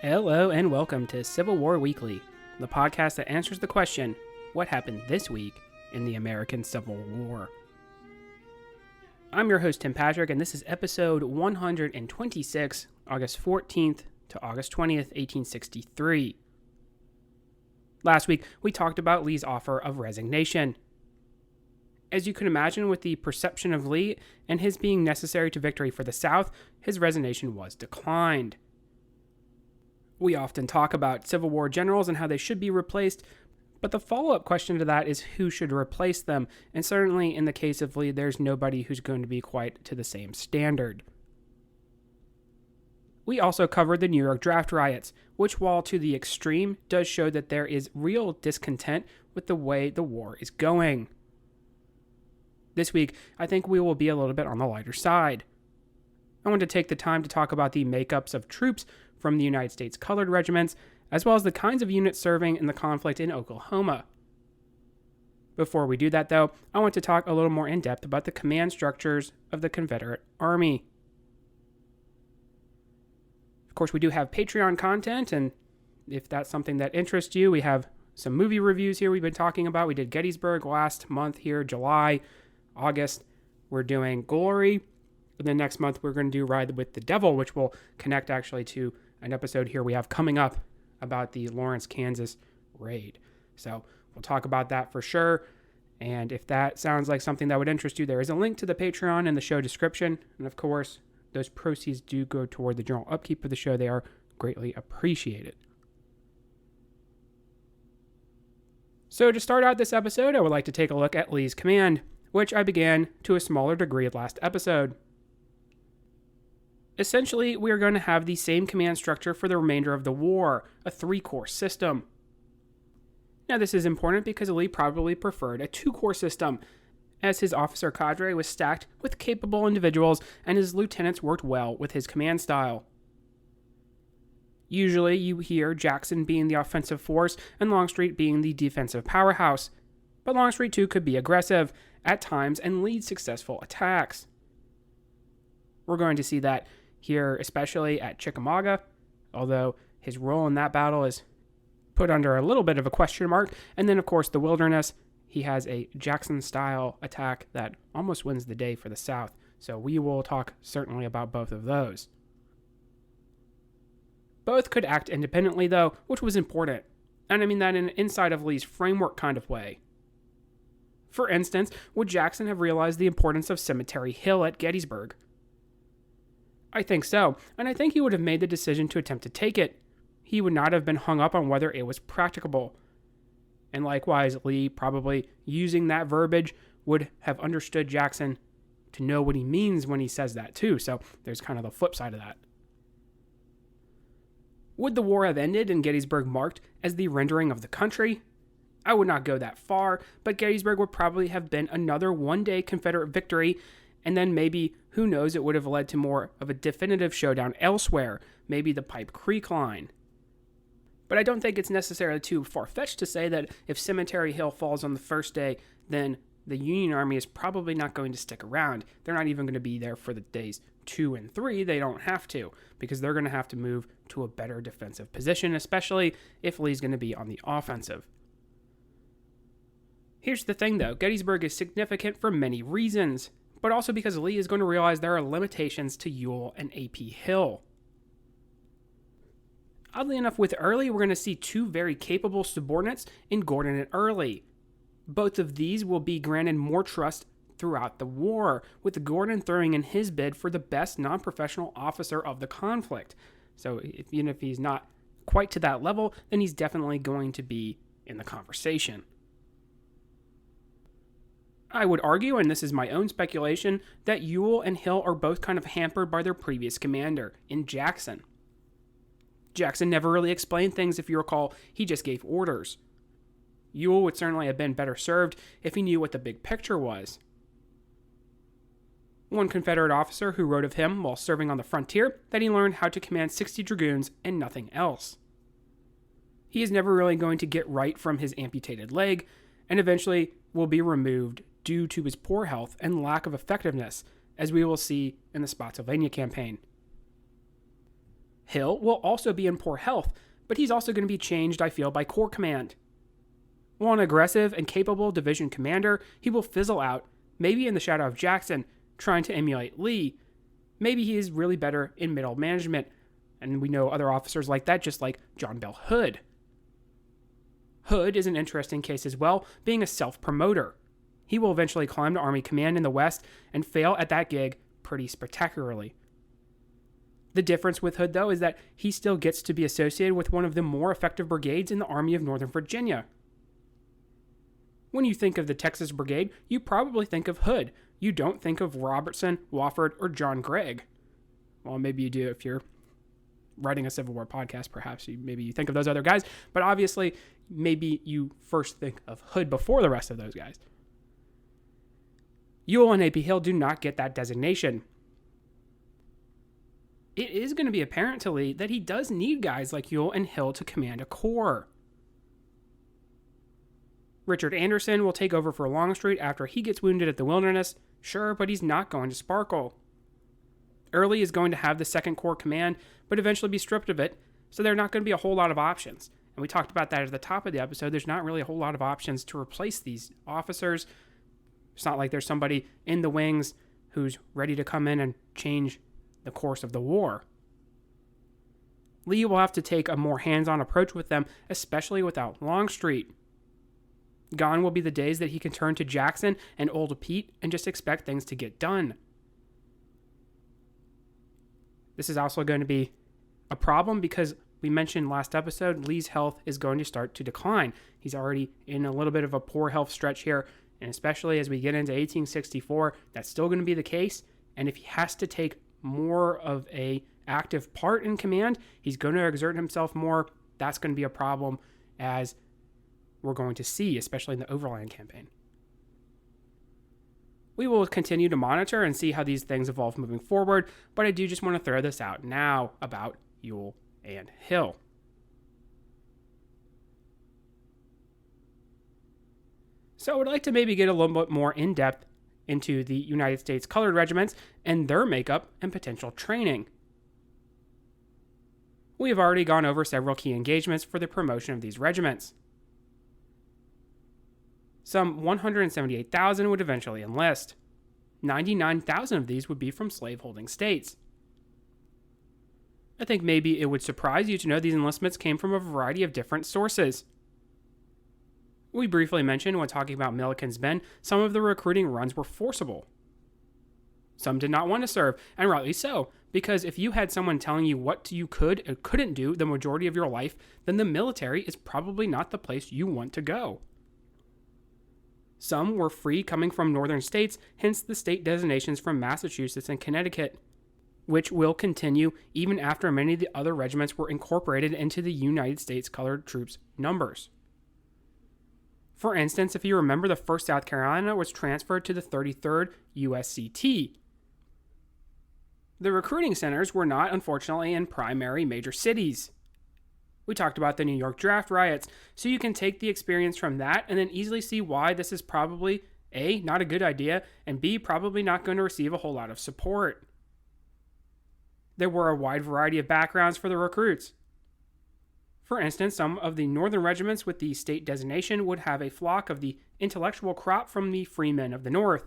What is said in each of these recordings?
Hello and welcome to Civil War Weekly, the podcast that answers the question, what happened this week in the American Civil War? I'm your host, Tim Patrick, and this is episode 126, August 14th to August 20th, 1863. Last week, we talked about Lee's offer of resignation. As you can imagine, with the perception of Lee and his being necessary to victory for the South, his resignation was declined. We often talk about Civil War generals and how they should be replaced, but the follow-up question to that is who should replace them, and certainly in the case of Lee, there's nobody who's going to be quite to the same standard. We also covered the New York draft riots, which, while to the extreme, does show that there is real discontent with the way the war is going. This week, I think we will be a little bit on the lighter side. I want to take the time to talk about the makeups of troops from the United States colored regiments, as well as the kinds of units serving in the conflict in Oklahoma. Before we do that, though, I want to talk a little more in depth about the command structures of the Confederate Army. Of course, we do have Patreon content, and if that's something that interests you, we have some movie reviews here we've been talking about. We did Gettysburg last month here, July, August. We're doing Glory. And then next month, we're going to do Ride with the Devil, which will connect actually to an episode here we have coming up about the Lawrence, Kansas raid. So we'll talk about that for sure. And if that sounds like something that would interest you, there is a link to the Patreon in the show description. And of course, those proceeds do go toward the general upkeep of the show. They are greatly appreciated. So to start out this episode, I would like to take a look at Lee's command, which I began to a smaller degree last episode. Essentially, we are going to have the same command structure for the remainder of the war, a 3-corps system. Now, this is important because Lee probably preferred a 2-corps system, as his officer cadre was stacked with capable individuals and his lieutenants worked well with his command style. Usually, you hear Jackson being the offensive force and Longstreet being the defensive powerhouse, but Longstreet too could be aggressive at times and lead successful attacks. We're going to see that here, especially at Chickamauga, although his role in that battle is put under a little bit of a question mark. And then, of course, the Wilderness, he has a Jackson-style attack that almost wins the day for the South. So we will talk certainly about both of those. Both could act independently, though, which was important. And I mean that in an inside of Lee's framework kind of way. For instance, would Jackson have realized the importance of Cemetery Hill at Gettysburg? I think so, and I think he would have made the decision to attempt to take it. He would not have been hung up on whether it was practicable. And likewise, Lee, probably using that verbiage, would have understood Jackson to know what he means when he says that too, so there's kind of the flip side of that. Would the war have ended and Gettysburg marked as the rendering of the country? I would not go that far, but Gettysburg would probably have been another one-day Confederate victory, and then maybe, who knows, it would have led to more of a definitive showdown elsewhere, maybe the Pipe Creek line. But I don't think it's necessarily too far-fetched to say that if Cemetery Hill falls on the first day, then the Union Army is probably not going to stick around. They're not even going to be there for the days 2 and 3. They don't have to, because they're going to have to move to a better defensive position, especially if Lee's going to be on the offensive. Here's the thing, though. Gettysburg is significant for many reasons, but also because Lee is going to realize there are limitations to Ewell and A.P. Hill. Oddly enough, with Early, we're going to see 2 very capable subordinates in Gordon and Early. Both of these will be granted more trust throughout the war, with Gordon throwing in his bid for the best non-professional officer of the conflict. So even if he's not quite to that level, then he's definitely going to be in the conversation. I would argue, and this is my own speculation, that Ewell and Hill are both kind of hampered by their previous commander, in Jackson. Jackson never really explained things, if you recall, he just gave orders. Ewell would certainly have been better served if he knew what the big picture was. One Confederate officer who wrote of him while serving on the frontier that he learned how to command 60 dragoons and nothing else. He is never really going to get right from his amputated leg, and eventually will be removed due to his poor health and lack of effectiveness, as we will see in the Spotsylvania campaign. Hill will also be in poor health, but he's also going to be changed, I feel, by Corps Command. While an aggressive and capable division commander, he will fizzle out, maybe in the shadow of Jackson, trying to emulate Lee. Maybe he is really better in middle management, and we know other officers like that, just like John Bell Hood. Hood is an interesting case as well, being a self-promoter. He will eventually climb to Army Command in the West and fail at that gig pretty spectacularly. The difference with Hood, though, is that he still gets to be associated with one of the more effective brigades in the Army of Northern Virginia. When you think of the Texas Brigade, you probably think of Hood. You don't think of Robertson, Wofford, or John Gregg. Well, maybe you do if you're writing a Civil War podcast, perhaps. Maybe you think of those other guys, but obviously, maybe you first think of Hood before the rest of those guys. Ewell and A.P. Hill do not get that designation. It is going to be apparent to Lee that he does need guys like Ewell and Hill to command a corps. Richard Anderson will take over for Longstreet after he gets wounded at the Wilderness, sure, but he's not going to sparkle. Early is going to have the 2nd Corps command, but eventually be stripped of it, so there are not going to be a whole lot of options. And we talked about that at the top of the episode. There's not really a whole lot of options to replace these officers. It's not like there's somebody in the wings who's ready to come in and change the course of the war. Lee will have to take a more hands-on approach with them, especially without Longstreet. Gone will be the days that he can turn to Jackson and Old Pete and just expect things to get done. This is also going to be a problem because we mentioned last episode, Lee's health is going to start to decline. He's already in a little bit of a poor health stretch here, and especially as we get into 1864, that's still going to be the case. And if he has to take more of a active part in command, he's going to exert himself more. That's going to be a problem, as we're going to see, especially in the Overland campaign. We will continue to monitor and see how these things evolve moving forward, but I do just want to throw this out now about Ewell and Hill. So I would like to maybe get a little bit more in-depth into the United States Colored Regiments and their makeup and potential training. We have already gone over several key engagements for the promotion of these regiments. Some 178,000 would eventually enlist. 99,000 of these would be from slave-holding states. I think maybe it would surprise you to know these enlistments came from a variety of different sources. We briefly mentioned when talking about Milliken's Men, some of the recruiting runs were forcible. Some did not want to serve, and rightly so, because if you had someone telling you what you could and couldn't do the majority of your life, then the military is probably not the place you want to go. Some were free coming from northern states, hence the state designations from Massachusetts and Connecticut, which will continue even after many of the other regiments were incorporated into the United States Colored Troops numbers. For instance, if you remember, the 1st South Carolina was transferred to the 33rd USCT. The recruiting centers were not, unfortunately, in primary major cities. We talked about the New York draft riots, so you can take the experience from that and then easily see why this is probably A, not a good idea, and B, probably not going to receive a whole lot of support. There were a wide variety of backgrounds for the recruits. For instance, some of the northern regiments with the state designation would have a flock of the intellectual crop from the freemen of the North.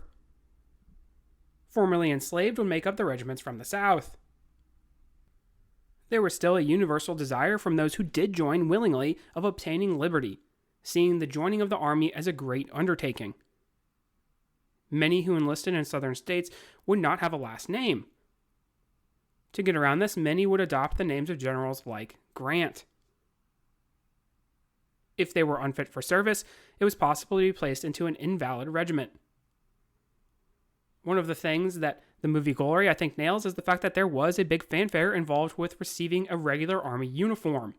Formerly enslaved would make up the regiments from the South. There was still a universal desire from those who did join willingly of obtaining liberty, seeing the joining of the army as a great undertaking. Many who enlisted in southern states would not have a last name. To get around this, many would adopt the names of generals like Grant. If they were unfit for service, it was possible to be placed into an invalid regiment. One of the things that the movie Glory, I think, nails is the fact that there was a big fanfare involved with receiving a regular army uniform.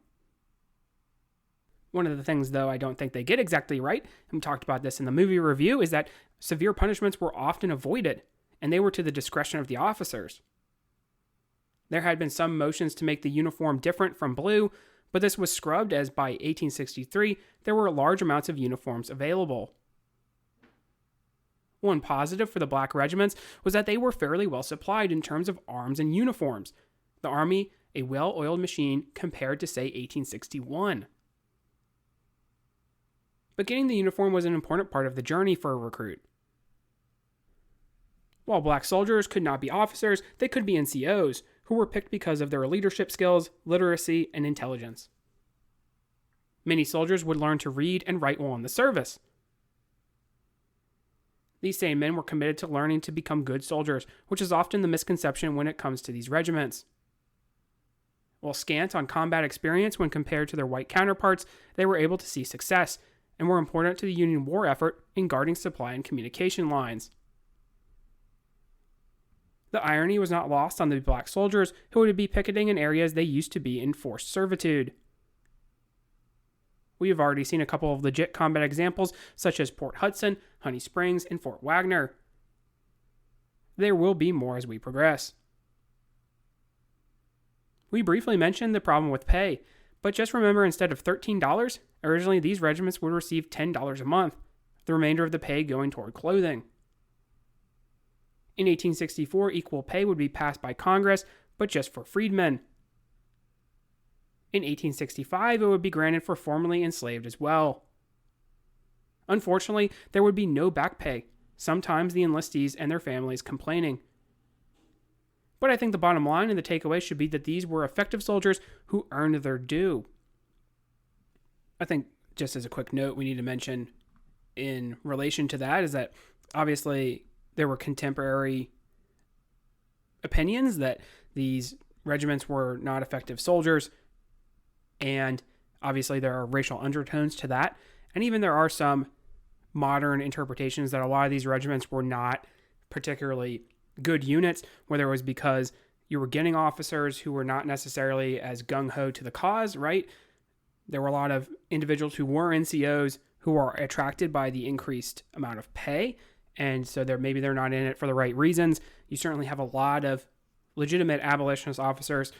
One of the things, though, I don't think they get exactly right, and we talked about this in the movie review, is that severe punishments were often avoided, and they were to the discretion of the officers. There had been some motions to make the uniform different from blue, but this was scrubbed as by 1863, there were large amounts of uniforms available. One positive for the black regiments was that they were fairly well supplied in terms of arms and uniforms. The Army a well-oiled machine compared to, say, 1861. But getting the uniform was an important part of the journey for a recruit. While black soldiers could not be officers, they could be NCOs, who were picked because of their leadership skills, literacy, and intelligence. Many soldiers would learn to read and write while in the service. These same men were committed to learning to become good soldiers, which is often the misconception when it comes to these regiments. While scant on combat experience when compared to their white counterparts, they were able to see success and were important to the Union war effort in guarding supply and communication lines. The irony was not lost on the black soldiers who would be picketing in areas they used to be in forced servitude. We have already seen a couple of legit combat examples, such as Port Hudson, Honey Springs, and Fort Wagner. There will be more as we progress. We briefly mentioned the problem with pay, but just remember, instead of $13, originally these regiments would receive $10 a month, the remainder of the pay going toward clothing. In 1864, equal pay would be passed by Congress, but just for freedmen. In 1865, it would be granted for formerly enslaved as well. Unfortunately, there would be no back pay, sometimes the enlistees and their families complaining. But I think the bottom line and the takeaway should be that these were effective soldiers who earned their due. I think, just as a quick note, we need to mention in relation to that is that obviously there were contemporary opinions that these regiments were not effective soldiers, and obviously there are racial undertones to that. And even there are some modern interpretations that a lot of these regiments were not particularly good units, whether it was because you were getting officers who were not necessarily as gung-ho to the cause, right? There were a lot of individuals who were NCOs who are attracted by the increased amount of pay, and so maybe they're not in it for the right reasons. You certainly have a lot of legitimate abolitionist officers,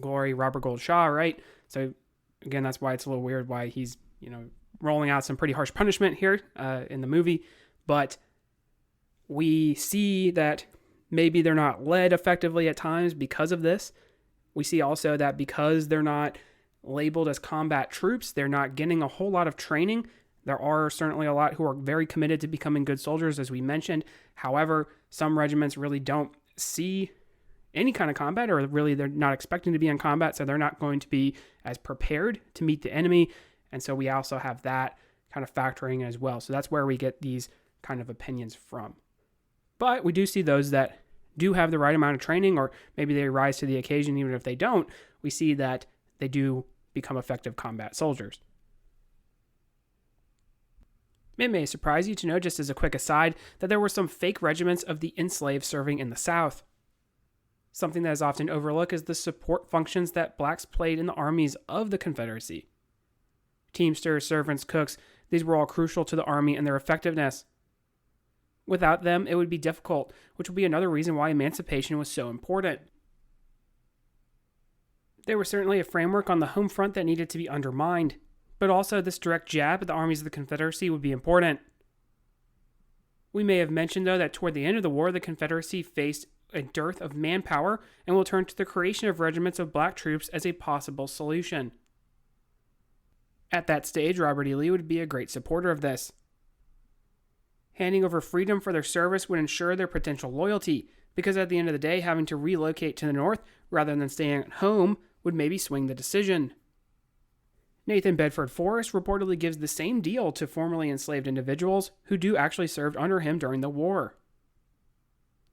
Glory, Robert Gould Shaw, right? So again, that's why it's a little weird why he's, rolling out some pretty harsh punishment here in the movie. But we see that maybe they're not led effectively at times because of this. We see also that because they're not labeled as combat troops, they're not getting a whole lot of training. There are certainly a lot who are very committed to becoming good soldiers, as we mentioned. However, some regiments really don't see any kind of combat, or really they're not expecting to be in combat, so they're not going to be as prepared to meet the enemy. And so we also have that kind of factoring in as well. So that's where we get these kind of opinions from. But we do see those that do have the right amount of training, or maybe they rise to the occasion. Even if they don't, we see that they do become effective combat soldiers. It may surprise you to know, just as a quick aside, that there were some fake regiments of the enslaved serving in the South. Something that is often overlooked is the support functions that blacks played in the armies of the Confederacy. Teamsters, servants, cooks, these were all crucial to the army and their effectiveness. Without them, it would be difficult, which would be another reason why emancipation was so important. There was certainly a framework on the home front that needed to be undermined, but also this direct jab at the armies of the Confederacy would be important. We may have mentioned, though, that toward the end of the war, the Confederacy faced a dearth of manpower and will turn to the creation of regiments of black troops as a possible solution. At that stage, Robert E. Lee would be a great supporter of this. Handing over freedom for their service would ensure their potential loyalty, because at the end of the day, having to relocate to the north rather than staying at home would maybe swing the decision. Nathan Bedford Forrest reportedly gives the same deal to formerly enslaved individuals who do actually served under him during the war.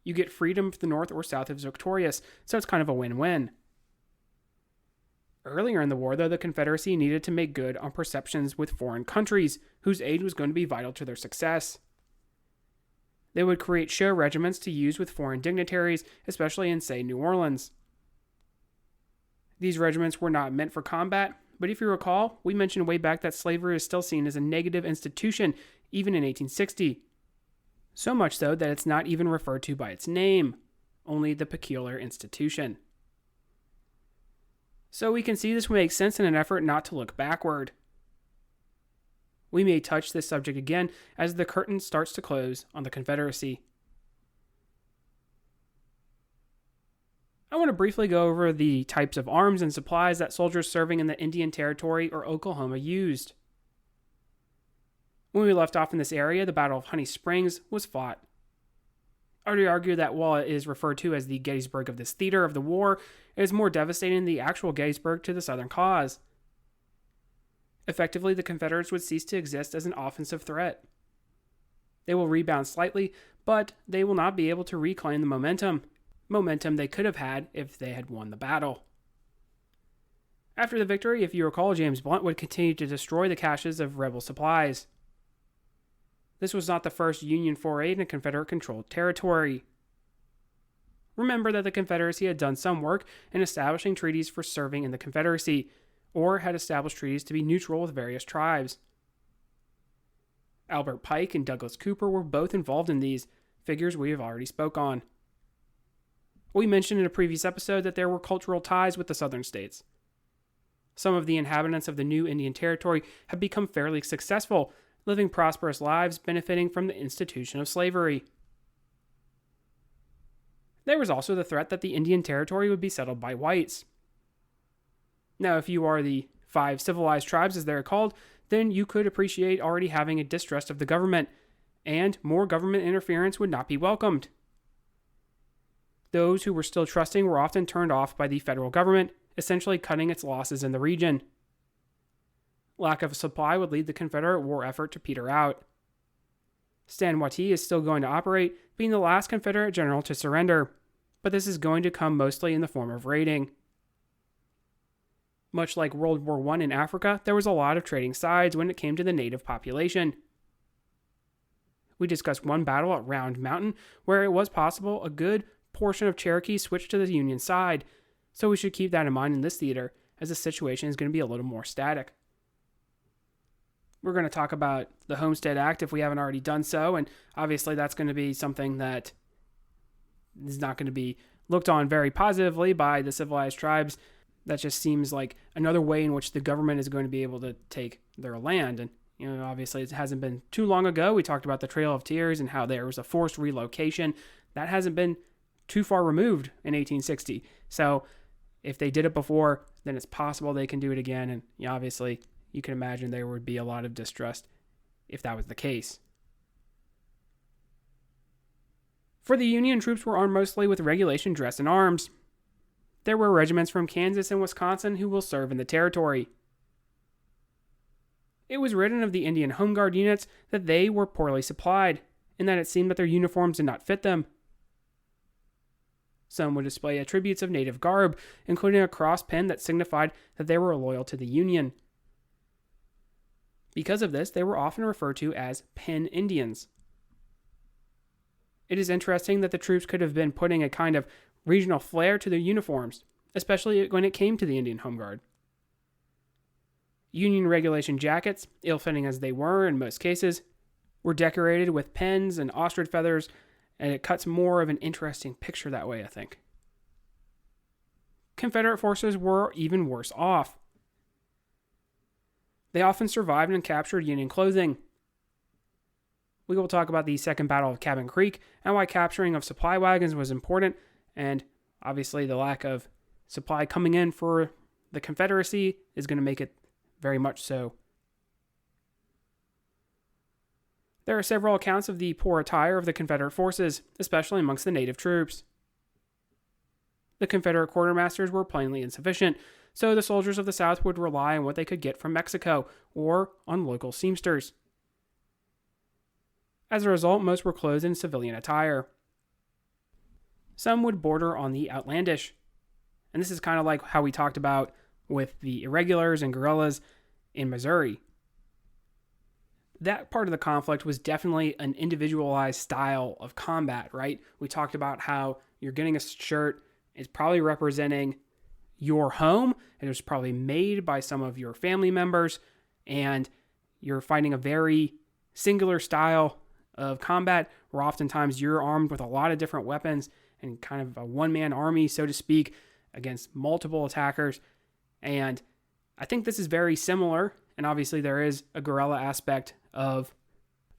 You get freedom if the north or south is victorious, so it's kind of a win-win. Earlier in the war, though, the Confederacy needed to make good on perceptions with foreign countries, whose aid was going to be vital to their success. They would create show regiments to use with foreign dignitaries, especially in, say, New Orleans. These regiments were not meant for combat, but if you recall, we mentioned way back that slavery is still seen as a negative institution, even in 1860. So much so that it's not even referred to by its name, only the peculiar institution. So we can see this would make sense in an effort not to look backward. We may touch this subject again as the curtain starts to close on the Confederacy. I want to briefly go over the types of arms and supplies that soldiers serving in the Indian Territory or Oklahoma used. When we left off in this area, the Battle of Honey Springs was fought. I would argue that while it is referred to as the Gettysburg of this theater of the war, it is more devastating than the actual Gettysburg to the Southern cause. Effectively, the Confederates would cease to exist as an offensive threat. They will rebound slightly, but they will not be able to reclaim the momentum they could have had if they had won the battle. After the victory, if you recall, James Blunt would continue to destroy the caches of rebel supplies. This was not the first Union foray into Confederate-controlled territory. Remember that the Confederacy had done some work in establishing treaties for serving in the Confederacy, or had established treaties to be neutral with various tribes. Albert Pike and Douglas Cooper were both involved in these, figures we have already spoke on. We mentioned in a previous episode that there were cultural ties with the southern states. Some of the inhabitants of the new Indian Territory had become fairly successful, living prosperous lives benefiting from the institution of slavery. There was also the threat that the Indian Territory would be settled by whites. Now, if you are the 5 civilized tribes, as they're called, then you could appreciate already having a distrust of the government, and more government interference would not be welcomed. Those who were still trusting were often turned off by the federal government, essentially cutting its losses in the region. Lack of supply would lead the Confederate war effort to peter out. Stan Wattie is still going to operate, being the last Confederate general to surrender, but this is going to come mostly in the form of raiding. Much like World War I in Africa, there was a lot of trading sides when it came to the native population. We discussed one battle at Round Mountain where it was possible a good portion of Cherokee switched to the Union side, so we should keep that in mind in this theater, as the situation is going to be a little more static. We're going to talk about the Homestead Act if we haven't already done so, and obviously that's going to be something that is not going to be looked on very positively by the civilized tribes. That just seems like another way in which the government is going to be able to take their land. And, obviously it hasn't been too long ago. We talked about the Trail of Tears and how there was a forced relocation. That hasn't been too far removed in 1860. So if they did it before, then it's possible they can do it again. And obviously you can imagine there would be a lot of distrust if that was the case. For the Union, troops were armed mostly with regulation dress and arms. There were regiments from Kansas and Wisconsin who will serve in the territory. It was written of the Indian Home Guard units that they were poorly supplied, and that it seemed that their uniforms did not fit them. Some would display attributes of native garb, including a cross pin that signified that they were loyal to the Union. Because of this, they were often referred to as Penn Indians. It is interesting that the troops could have been putting a kind of regional flair to their uniforms, especially when it came to the Indian Home Guard. Union regulation jackets, ill-fitting as they were in most cases, were decorated with pens and ostrich feathers, and it cuts more of an interesting picture that way, I think. Confederate forces were even worse off. They often survived and captured Union clothing. We will talk about the Second Battle of Cabin Creek and why capturing of supply wagons was important, and obviously the lack of supply coming in for the Confederacy is going to make it very much so. There are several accounts of the poor attire of the Confederate forces, especially amongst the native troops. The Confederate quartermasters were plainly insufficient, so the soldiers of the South would rely on what they could get from Mexico or on local seamsters. As a result, most were clothed in civilian attire. Some would border on the outlandish, and this is kind of like how we talked about with the irregulars and guerrillas in Missouri. That part of the conflict was definitely an individualized style of combat, right? We talked about how you're getting a shirt, it's probably representing your home, it was probably made by some of your family members, and you're fighting a very singular style of combat where oftentimes you're armed with a lot of different weapons and kind of a one-man army, so to speak, against multiple attackers. And I think this is very similar, and obviously there is a guerrilla aspect of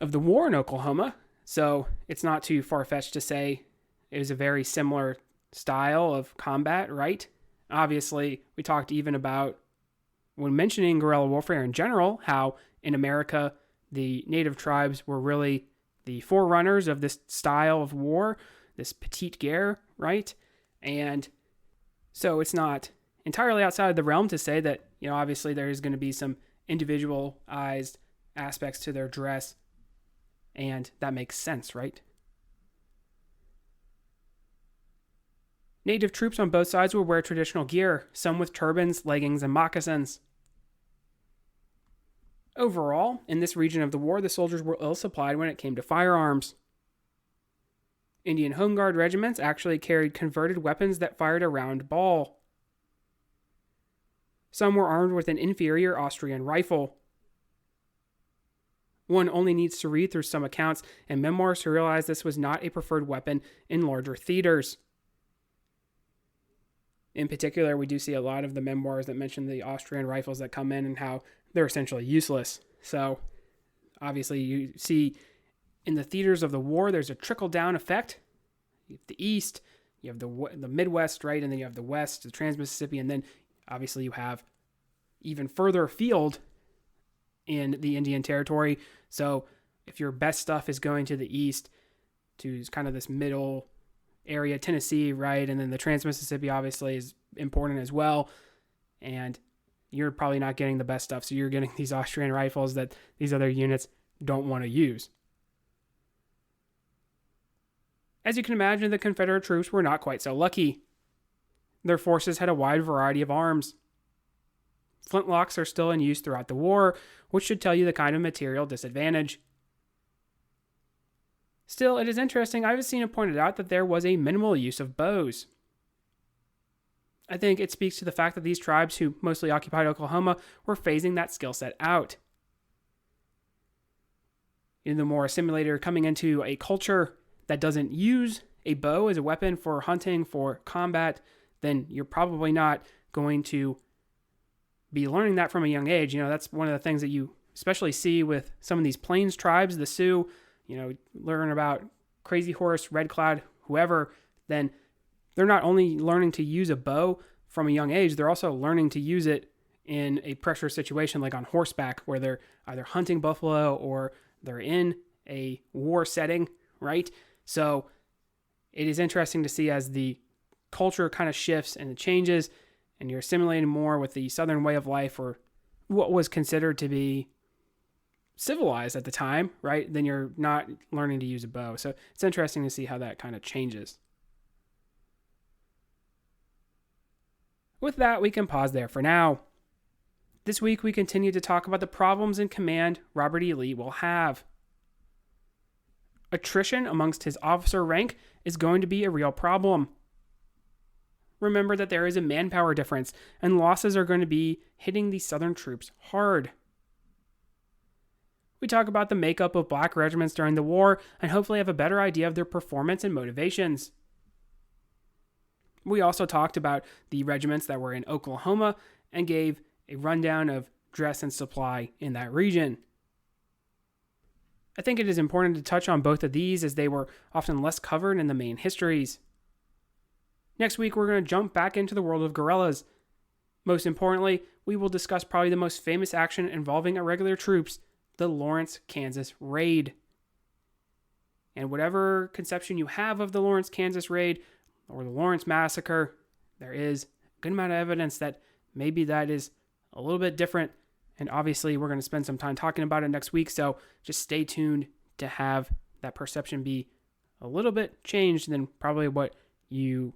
the war in Oklahoma, so it's not too far-fetched to say it was a very similar style of combat, right? Obviously, we talked even about, when mentioning guerrilla warfare in general, how in America, the native tribes were really the forerunners of this style of war, this petite guerre, right? And so it's not entirely outside of the realm to say that, obviously there is going to be some individualized aspects to their dress, and that makes sense, right? Native troops on both sides would wear traditional gear, some with turbans, leggings, and moccasins. Overall, in this region of the war, the soldiers were ill supplied when it came to firearms. Indian Home Guard regiments actually carried converted weapons that fired a round ball. Some were armed with an inferior Austrian rifle. One only needs to read through some accounts and memoirs to realize this was not a preferred weapon in larger theaters. In particular, we do see a lot of the memoirs that mention the Austrian rifles that come in and how they're essentially useless. So, obviously, you see in the theaters of the war, there's a trickle-down effect. You have the East, you have the Midwest, right? And then you have the West, the Trans-Mississippi, and then obviously you have even further afield in the Indian Territory. So, if your best stuff is going to the East, to kind of this middle area, Tennessee, right? And then the Trans-Mississippi obviously is important as well. And you're probably not getting the best stuff. So you're getting these Austrian rifles that these other units don't want to use. As you can imagine, the Confederate troops were not quite so lucky. Their forces had a wide variety of arms. Flintlocks are still in use throughout the war, which should tell you the kind of material disadvantage. Still, it is interesting, I've seen it pointed out that there was a minimal use of bows. I think it speaks to the fact that these tribes, who mostly occupied Oklahoma, were phasing that skill set out. The more assimilated, coming into a culture that doesn't use a bow as a weapon for hunting, for combat, then you're probably not going to be learning that from a young age. That's one of the things that you especially see with some of these plains tribes, the Sioux. Learn about Crazy Horse, Red Cloud, whoever, then they're not only learning to use a bow from a young age, they're also learning to use it in a pressure situation like on horseback, where they're either hunting buffalo or they're in a war setting, right? So it is interesting to see as the culture kind of shifts and it changes, and you're assimilating more with the Southern way of life, or what was considered to be civilized at the time, right? Then you're not learning to use a bow. So it's interesting to see how that kind of changes. With that, we can pause there for now. This week, we continue to talk about the problems in command Robert E. Lee will have. Attrition amongst his officer rank is going to be a real problem. Remember that there is a manpower difference, and losses are going to be hitting the Southern troops hard. We talk about the makeup of black regiments during the war and hopefully have a better idea of their performance and motivations. We also talked about the regiments that were in Oklahoma and gave a rundown of dress and supply in that region. I think it is important to touch on both of these as they were often less covered in the main histories. Next week, we're going to jump back into the world of guerrillas. Most importantly, we will discuss probably the most famous action involving irregular troops, the Lawrence, Kansas raid. And whatever conception you have of the Lawrence, Kansas raid or the Lawrence massacre, there is a good amount of evidence that maybe that is a little bit different. And obviously, we're going to spend some time talking about it next week. So just stay tuned to have that perception be a little bit changed than probably what you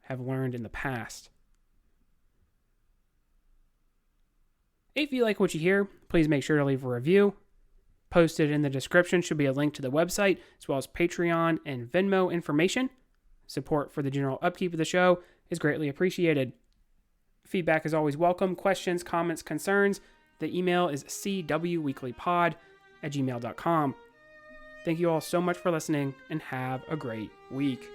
have learned in the past. If you like what you hear, please make sure to leave a review. Posted in the description should be a link to the website, as well as Patreon and Venmo information. Support for the general upkeep of the show is greatly appreciated. Feedback is always welcome. Questions, comments, concerns. The email is cwweeklypod@gmail.com. Thank you all so much for listening, and have a great week.